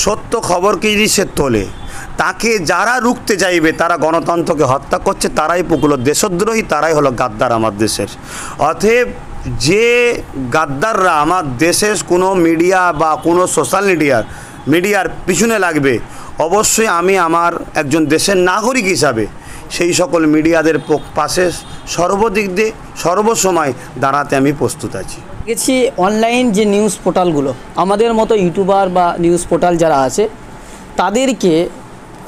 সত্য খবরকে যদি সে তোলে, তাকে যারা রুখতে চাইবে তারা গণতন্ত্রকে হত্যা করছে, তারাই পুকুলো দেশদ্রোহী, তারাই হলো গাদ্দার আমার দেশের। অতএব যে গাদ্দাররা আমার দেশের কোনো মিডিয়া বা কোনো সোশ্যাল মিডিয়ার পিছনে লাগবে, অবশ্যই আমি আমার একজন দেশের নাগরিক হিসাবে সেই সকল মিডিয়াদের পাশে সর্বদিক দিয়ে সর্বসময় দাঁড়াতে আমি প্রস্তুত আছি। দেখেছি অনলাইন যে নিউজ পোর্টালগুলো, আমাদের মতো ইউটিউবার বা নিউজ পোর্টাল যারা আছে, তাদেরকে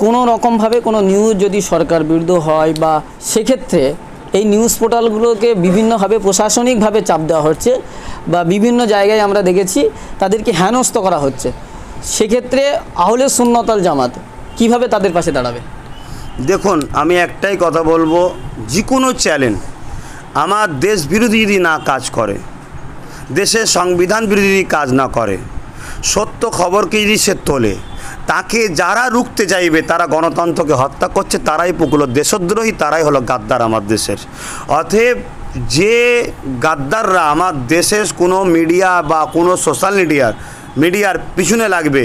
কোনো রকমভাবে কোনো নিউজ যদি সরকার বিরুদ্ধ হয় বা সেক্ষেত্রে এই নিউজ পোর্টালগুলোকে বিভিন্নভাবে প্রশাসনিকভাবে চাপ দেওয়া হচ্ছে বা বিভিন্ন জায়গায় আমরা দেখেছি তাদেরকে হেনস্থ করা হচ্ছে, সেক্ষেত্রে আহলে সুন্নাত ওয়াল জামাত কীভাবে তাদের পাশে দাঁড়াবে? দেখুন, আমি একটাই কথা বলবো, যে কোনো চ্যানেল আমার দেশ বিরোধী যদি না কাজ করে, দেশের সংবিধান বিরোধী যদি কাজ না করে, সত্য খবরকে যদি সে তোলে, তাকে যারা রুখতে চাইবে তারা গণতন্ত্রকে হত্যা করছে, তারাই পুকুলো দেশদ্রোহী, তারাই হলো গাদ্দার আমার দেশের। অতএব যে গাদ্দাররা আমার দেশের কোনো মিডিয়া বা কোনো সোশ্যাল মিডিয়ার পিছনে লাগবে,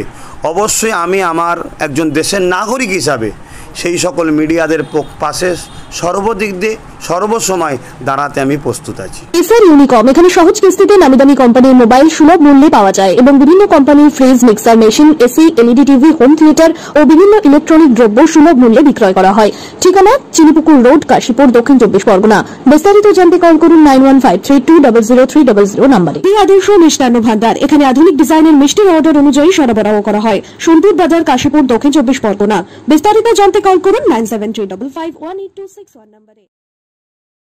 অবশ্যই আমি আমার একজন দেশের নাগরিক হিসাবে সেই সকল মিডিয়াদের পাশে সর্বদিক দিয়ে সর্বসময় দাঁড়াতে আমি প্রস্তুত আছি। এসআর ইউনিকম, এখানে সহজ কিস্তিতে নামি দামি কোম্পানির মোবাইল সুলভ মূল্যে পাওয়া যায় এবং বিভিন্ন কোম্পানির fridge, mixer machine, AC, LED TV, home theatre ও বিভিন্ন ইলেকট্রনিক দ্রব্য সুলভ মূল্যে বিক্রয় করা হয়। ঠিকানা চিনিপুকুর রোড, কাশীপুর, দক্ষিণ 24 পরগনা। বিস্তারিত জানতে কল করুন 9153200300 নম্বরে। এই আদর্শ মিষ্টান্ন ভান্ডার, এখানে আধুনিক ডিজাইনের মিষ্টির অর্ডার অনুযায়ী সরবরাহ করা হয়। সোনপুর বাজার, কাশীপুর, দক্ষিণ 24 পরগনা। বিস্তারিত জানতে কল করুন 9735518261 নম্বরে।